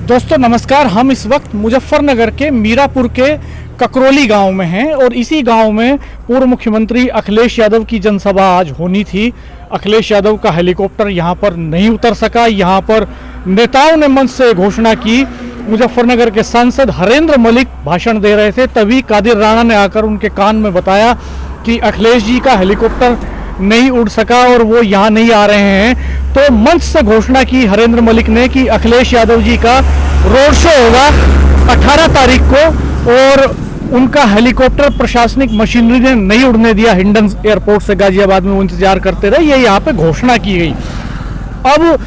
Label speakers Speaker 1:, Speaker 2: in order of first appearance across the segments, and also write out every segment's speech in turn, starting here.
Speaker 1: दोस्तों नमस्कार। हम इस वक्त मुजफ्फरनगर के मीरापुर के ककरोली गांव में हैं और इसी गांव में पूर्व मुख्यमंत्री अखिलेश यादव की जनसभा आज होनी थी। अखिलेश यादव का हेलीकॉप्टर यहां पर नहीं उतर सका। यहां पर नेताओं ने मंच से घोषणा की। मुजफ्फरनगर के सांसद हरेंद्र मलिक भाषण दे रहे थे, तभी कादिर राणा ने आकर उनके कान में बताया कि अखिलेश जी का हेलीकॉप्टर नहीं उड़ सका और वो यहाँ नहीं आ रहे हैं। तो मंच से घोषणा की हरेंद्र मलिक ने कि अखिलेश यादव जी का रोड शो होगा 18 तारीख को और उनका हेलीकॉप्टर प्रशासनिक मशीनरी ने नहीं उड़ने दिया। हिंडन एयरपोर्ट से गाजियाबाद में वो इंतजार करते रहे, ये यहाँ पे घोषणा की गई। अब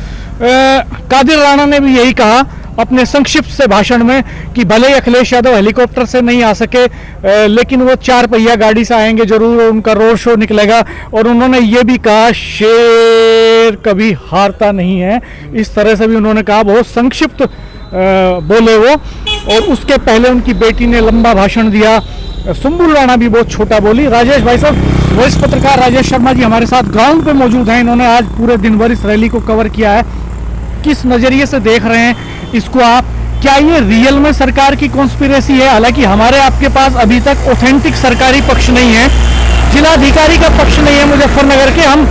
Speaker 1: कादिर राणा ने भी यही कहा अपने संक्षिप्त से भाषण में कि भले ही अखिलेश यादव हेलीकॉप्टर से नहीं आ सके, लेकिन वो 4 पहिया गाड़ी से आएंगे जरूर और उनका रोड शो निकलेगा। और उन्होंने ये भी कहा शेर कभी हारता नहीं है, इस तरह से भी उन्होंने कहा। बहुत संक्षिप्त बोले वो। और उसके पहले उनकी बेटी ने लंबा भाषण दिया। सुंबुल राणा भी बहुत छोटा बोली। राजेश भाई साहब, वरिष्ठ पत्रकार राजेश शर्मा जी हमारे साथ ग्राउंड पे मौजूद हैं। इन्होंने आज पूरे दिन भर इस रैली को कवर किया है। किस नजरिए से देख रहे हैं इसको आप? क्या ये रियल में सरकार की कॉन्स्पिरेसी है? हालांकि हमारे आपके पास अभी तक ऑथेंटिक सरकारी पक्ष नहीं है, जिलाधिकारी का पक्ष नहीं है मुजफ्फरनगर के। हम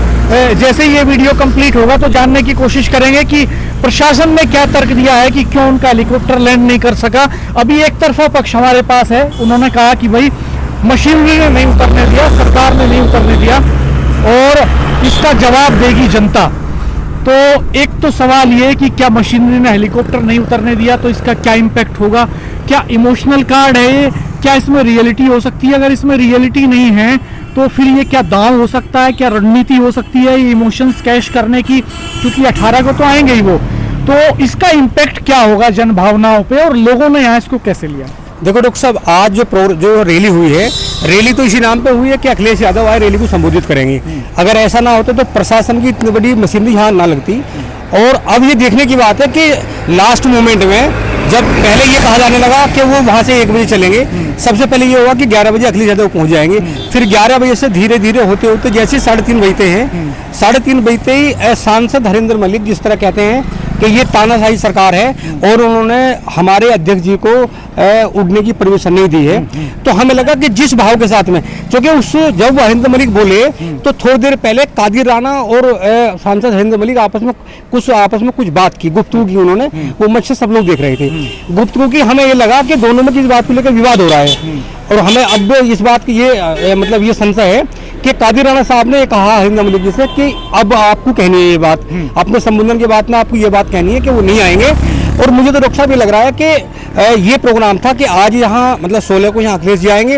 Speaker 1: जैसे ये वीडियो कंप्लीट होगा तो जानने की कोशिश करेंगे कि प्रशासन ने क्या तर्क दिया है कि क्यों उनका हेलीकॉप्टर लैंड नहीं कर सका। अभी एक तरफा पक्ष हमारे पास है, उन्होंने कहा कि भाई मशीनरी ने नहीं उतरने दिया, सरकार ने नहीं उतरने दिया और इसका जवाब देगी जनता। तो एक तो सवाल ये कि क्या मशीनरी ने हेलीकॉप्टर नहीं उतरने दिया तो इसका क्या इम्पैक्ट होगा? क्या इमोशनल कार्ड है ये? क्या इसमें रियलिटी हो सकती है? अगर इसमें रियलिटी नहीं है तो फिर ये क्या दांव हो सकता है? क्या रणनीति हो सकती है ये इमोशंस कैश करने की? क्योंकि 18 को तो आएंगे ही वो। तो इसका इम्पैक्ट क्या होगा जन भावनाओं पे और लोगों ने यहाँ इसको कैसे लिया?
Speaker 2: देखो डॉक्टर साहब, आज जो रैली हुई है, रैली तो इसी नाम पे हुई है कि अखिलेश यादव आए रैली को संबोधित करेंगे। अगर ऐसा ना होता तो प्रशासन की इतनी बड़ी मशीनरी यहाँ ना लगती। और अब ये देखने की बात है कि लास्ट मोमेंट में जब पहले ये कहा जाने लगा कि वो वहाँ से 1 बजे चलेंगे, सबसे पहले ये हुआ कि 11 बजे अखिलेश यादव पहुँच जाएंगे। फिर 11 बजे से धीरे धीरे होते होते जैसे 3:30 बजते हैं, 3:30 बजते ही सांसद हरेंद्र मलिक जिस तरह कहते हैं कि ये तानाशाही सरकार है और उन्होंने हमारे अध्यक्ष जी को उड़ने की परमिशन नहीं दी है, तो हमें लगा कि जिस भाव के साथ में, क्योंकि उस जब हरेंद्र मलिक बोले तो थोड़ी देर पहले कादिर राणा और सांसद हरेंद्र मलिक आपस में कुछ बात की, गुफ्तगू की उन्होंने। वो मंच से सब लोग देख रहे थे गुफ्तगू की। हमें ये लगा कि दोनों में किस बात को लेकर विवाद हो रहा है और हमें अब इस बात की ये संशय है कि कादिर राणा साहब ने कहा हरेंद्र मलिक जी से कि अब आपको कहनी है ये बात, अपने संबोधन के बाद में आपको ये बात कहनी है कि वो नहीं आएंगे। और मुझे तो डॉक्टर साहब ये लग रहा है कि ये प्रोग्राम था कि आज यहाँ मतलब 16 को यहाँ अखिलेश जी आएंगे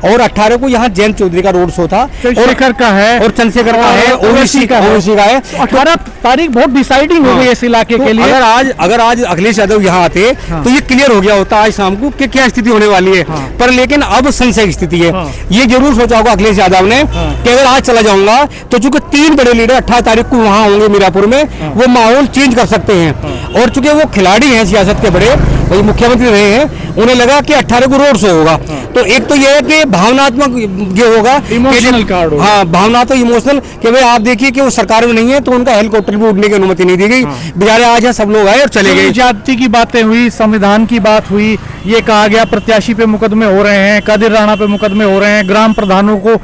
Speaker 2: और 18 को यहाँ जयंत चौधरी का रोड शो था,
Speaker 1: चंद्रशेखर का है
Speaker 2: और चंद्रशेखर का है, ओवैसी का है।
Speaker 1: 18 तारीख बहुत डिसाइडिंग हो गई इस इलाके के लिए।
Speaker 2: अगर आज अखिलेश यादव यहाँ आते तो ये क्लियर हो गया होता आज शाम को कि क्या स्थिति होने वाली है। पर लेकिन अब संशय की स्थिति है। ये जरूर सोचा होगा अखिलेश यादव ने कि अगर आज चला जाऊंगा तो चूंकि 3 बड़े लीडर 18 तारीख को वहां होंगे मीरापुर में, वो माहौल चेंज कर सकते हैं। और चूंकि वो खिलाड़ी हैं सियासत के बड़े, वही मुख्यमंत्री रहे हैं, उन्हें लगा कि 18 को रोड शो होगा। तो एक तो ये है कि भावनात्मक ये होगा,
Speaker 1: इमोशनल कार्ड होगा।
Speaker 2: हाँ, भावना तो इमोशनल कि भाई आप देखिए कि वो सरकार में नहीं है तो उनका हेलीकॉप्टर भी उड़ने की अनुमति नहीं दी गई। बेचारे आज है सब लोग आए और चले गए।
Speaker 1: जाति की बातें हुई, संविधान की बात हुई, ये कहा गया प्रत्याशी पे मुकदमे हो रहे हैं, कादिर राणा पे मुकदमे हो रहे हैं, ग्राम प्रधानों को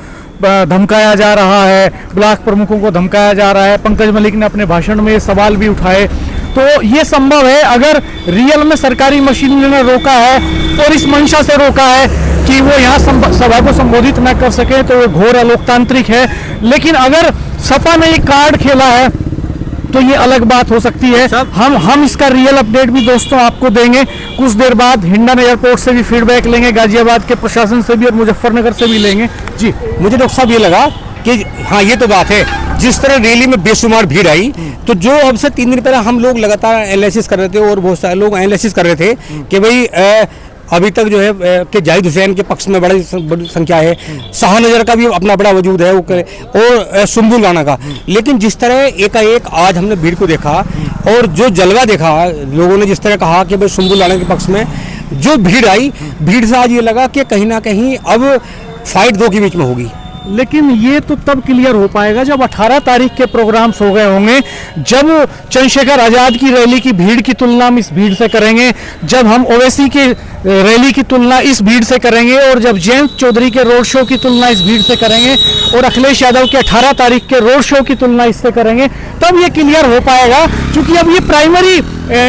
Speaker 1: धमकाया जा रहा है, ब्लॉक प्रमुखों को धमकाया जा रहा है। पंकज मलिक ने अपने भाषण में सवाल भी उठाए। तो ये संभव है अगर रियल में सरकारी मशीनरी ने रोका है और इस मंशा से रोका है कि वो यहाँ सभा को संबोधित न कर सके, तो वो घोर अलोकतांत्रिक है। लेकिन अगर सपा ने एक कार्ड खेला है तो ये अलग बात हो सकती है। हम इसका रियल अपडेट भी दोस्तों आपको देंगे कुछ देर बाद। हिंडन एयरपोर्ट से भी फीडबैक लेंगे, गाजियाबाद के प्रशासन से भी और मुजफ्फरनगर से भी लेंगे। जी,
Speaker 2: मुझे डॉक्टर साहब ये लगा कि हाँ, ये तो बात है, जिस तरह रैली में बेशुमार भीड़ आई, तो जो अब से 3 दिन पहले हम लोग लगातार एनालिसिस कर रहे थे और बहुत सारे लोग एनालिसिस कर रहे थे कि भाई अभी तक जो है कि जाहिद हुसैन के पक्ष में बड़ी संख्या है, शाहनजर का भी अपना बड़ा वजूद है और सुंबुल राणा का। लेकिन जिस तरह एकाएक आज हमने भीड़ को देखा और जो जलवा देखा, लोगों ने जिस तरह कहा कि भाई सुंबुल राणा के पक्ष में जो भीड़ आई, भीड़ से आज ये लगा कि कहीं ना कहीं अब फाइट 2 के बीच में होगी।
Speaker 1: लेकिन ये तो तब क्लियर हो पाएगा जब 18 तारीख के प्रोग्राम्स हो गए होंगे, जब चंद्रशेखर आजाद की रैली की भीड़ की तुलना हम इस भीड़ से करेंगे, जब हम ओवैसी की रैली की तुलना इस भीड़ से करेंगे, और जब जयंत चौधरी के रोड शो की तुलना इस भीड़ से करेंगे, और अखिलेश यादव के 18 तारीख के रोड शो की तुलना इससे करेंगे, तब ये क्लियर हो पाएगा। क्योंकि अब ये प्राइमरी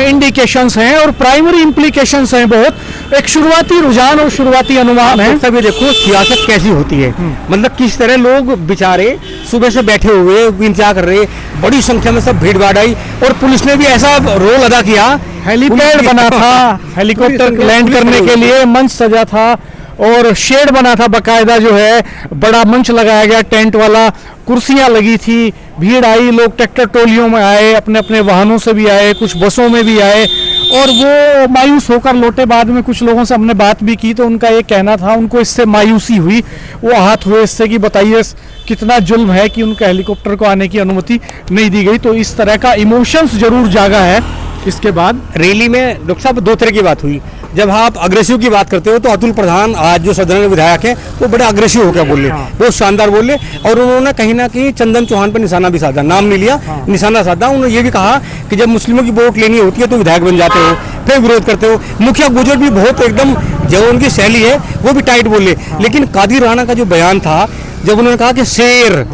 Speaker 1: इंडिकेशंस हैं और प्राइमरी इंप्लीकेशंस हैं, बहुत एक शुरुआती रुझान और शुरुआती अनुमान है।
Speaker 2: सब ये देखो सियासत कैसी होती है, मतलब किस तरह लोग बेचारे सुबह से बैठे हुए इंतजार कर रहे, बड़ी संख्या में सब भीड़ भाड़ आई, और पुलिस ने भी ऐसा रोल अदा किया,
Speaker 1: हेलीपैड बना था, हेलीकॉप्टर लैंड करने के लिए मंच सजा था, और शेड बना था बकायदा, जो है बड़ा मंच लगाया गया टेंट वाला, कुर्सियां लगी थी, भीड़ आई, लोग ट्रैक्टर टोलियों में आए, अपने अपने वाहनों से भी आए, कुछ बसों में भी आए, और वो मायूस होकर लौटे। बाद में कुछ लोगों से हमने बात भी की तो उनका ये कहना था, उनको इससे मायूसी हुई, वो आहत हुए इससे कि बताइए कितना जुल्म है कि उनका हेलीकॉप्टर को आने की अनुमति नहीं दी गई। तो इस तरह का इमोशंस जरूर जागा है। इसके बाद
Speaker 2: रैली में डॉक्टर साहब दो तरह की बात हुई। जब आप अग्रेसिव की बात करते हो तो अतुल प्रधान आज जो सदन में विधायक है वो बड़े अग्रेसिव होकर बोले, बहुत शानदार बोले, और उन्होंने कहीं ना कहीं चंदन चौहान पर निशाना भी साधा, नाम नहीं लिया, निशाना साधा। उन्होंने ये भी कहा कि जब मुस्लिमों की वोट लेनी होती है तो विधायक बन जाते हो, फिर विरोध करते हो। मुखिया गुजर भी बहुत एकदम जो उनकी शैली है वो भी टाइट बोले। लेकिन कादिर राणा का जो बयान था, जब उन्होंने कहा कि शेर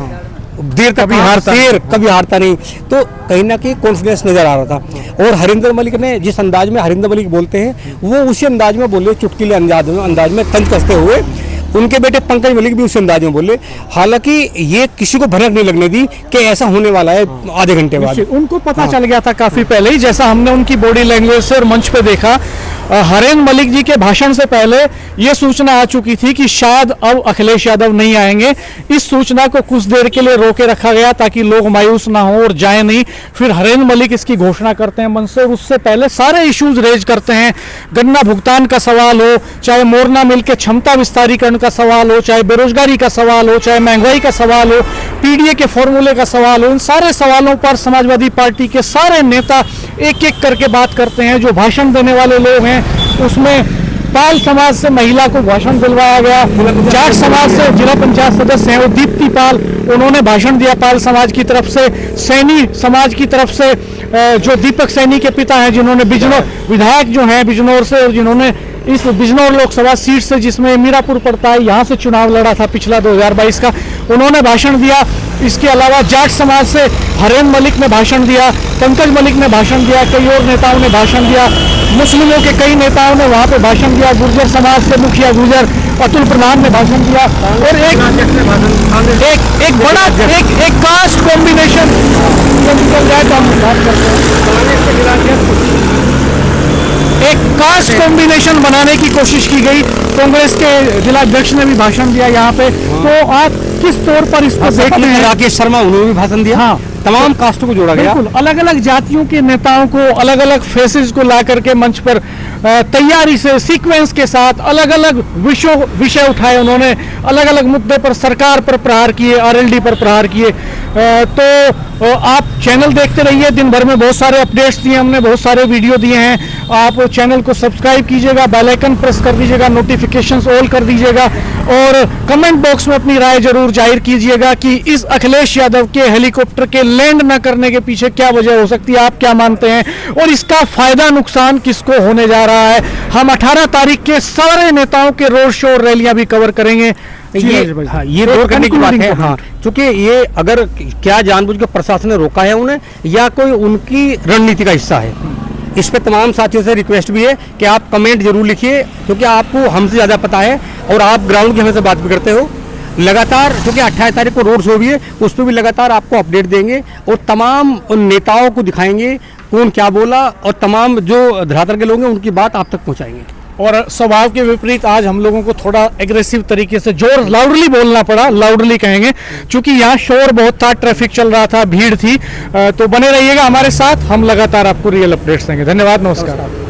Speaker 2: देर कभी हारता, शेर कभी हारता नहीं, तो कहीं ना कहीं कॉन्फिडेंस नजर आ रहा था। और हरिंदर मलिक ने जिस अंदाज में हरिंदर मलिक बोलते हैं वो उसी अंदाज में बोले, चुटकीले अंदाज में तंज कसते हुए। उनके बेटे पंकज मलिक भी उसी अंदाज में बोले। हालांकि ये किसी को भनक नहीं लगने दी कि ऐसा होने वाला है आधे घंटे बाद।
Speaker 1: उनको पता चल गया था काफी पहले ही, जैसा हमने उनकी बॉडी लैंग्वेज से और मंच पे देखा। हरेंद्र मलिक जी के भाषण से पहले ये सूचना आ चुकी थी कि शायद अब अखिलेश यादव नहीं आएंगे। इस सूचना को कुछ देर के लिए रोके रखा गया ताकि लोग मायूस ना हो और जाए नहीं। फिर हरेंद्र मलिक इसकी घोषणा करते हैं मंच से, और उससे पहले सारे इश्यूज रेज करते हैं। गन्ना भुगतान का सवाल हो, चाहे मोरना मिल के क्षमता विस्तारीकरण का सवाल हो, चाहे बेरोजगारी का सवाल हो, चाहे महंगाई का सवाल हो, पीडीए के फॉर्मूले का सवाल हो, इन सारे सवालों पर समाजवादी पार्टी के सारे नेता एक एक करके बात करते हैं। जो भाषण देने वाले लोग हैं उसमें पाल समाज से महिला को भाषण दिलवाया गया, जाट समाज से जिला पंचायत सदस्य हैं वो दीप्ति पाल, उन्होंने भाषण दिया पाल समाज की तरफ से। सैनी समाज की तरफ से जो दीपक सैनी के पिता हैं, जिन्होंने बिजनौर विधायक जो हैं बिजनौर से, और जिन्होंने इस बिजनौर लोकसभा सीट से जिसमें मीरापुर पड़ता है यहाँ से चुनाव लड़ा था पिछला 2022 का, उन्होंने भाषण दिया। इसके अलावा जाट समाज से हरेंद्र मलिक ने भाषण दिया, पंकज मलिक ने भाषण दिया, कई और नेताओं ने भाषण दिया, मुस्लिमों के कई नेताओं ने वहाँ पे भाषण दिया, गुर्जर समाज से मुखिया गुर्जर अतुल प्रधान ने भाषण दिया। और एक बड़ा एक कास्ट कॉम्बिनेशन एक कास्ट कॉम्बिनेशन बनाने की कोशिश की गई। कांग्रेस के जिला अध्यक्ष ने भी भाषण दिया यहाँ पे। तो आप किस तौर पर इसको देखते हैं?
Speaker 2: राकेश शर्मा उन्होंने भी भाषण दिया। हाँ, तमाम कास्टों को जोड़ा गया।
Speaker 1: बिल्कुल, अलग अलग जातियों के नेताओं को अलग अलग फेसेस को ला करके मंच पर तैयारी से सीक्वेंस के साथ अलग अलग विषय उठाए उन्होंने, अलग अलग मुद्दे पर सरकार पर प्रहार किए, आरएलडी पर प्रहार किए। तो आप चैनल देखते रहिए, दिन भर में बहुत सारे अपडेट्स दिए हमने, बहुत सारे वीडियो दिए हैं। आप चैनल को सब्सक्राइब कीजिएगा, बेल आइकन प्रेस कर दीजिएगा, नोटिफिकेशंस ऑल कर दीजिएगा, और कमेंट बॉक्स में अपनी राय जरूर जाहिर कीजिएगा कि इस अखिलेश यादव के हेलीकॉप्टर के लैंड न करने के पीछे क्या वजह हो सकती है, आप क्या मानते हैं, और इसका फायदा नुकसान किसको होने जा रहा है। हम 18 तारीख के सारे नेताओं के रोड शो और रैलियां भी कवर करेंगे।
Speaker 2: ये रोक करने की बात है। हाँ, क्योंकि ये अगर क्या जानबूझ के प्रशासन ने रोका है उन्हें या कोई उनकी रणनीति का हिस्सा है, इस पे तमाम साथियों से रिक्वेस्ट भी है कि आप कमेंट जरूर लिखिए, क्योंकि आपको हमसे ज़्यादा पता है और आप ग्राउंड की हमें बात भी करते हो लगातार। क्योंकि 28 तारीख को रोड शो भी है, उस पर भी लगातार आपको अपडेट देंगे और तमाम उन नेताओं को दिखाएंगे कौन क्या बोला, और तमाम जो धरातल के लोग हैं उनकी बात आप तक पहुँचाएंगे।
Speaker 1: और स्वभाव के विपरीत आज हम लोगों को थोड़ा एग्रेसिव तरीके से लाउडली बोलना पड़ा, लाउडली कहेंगे, क्योंकि यहाँ शोर बहुत था, ट्रैफिक चल रहा था, भीड़ थी। तो बने रहिएगा हमारे साथ, हम लगातार आपको रियल अपडेट्स देंगे। धन्यवाद, नमस्कार।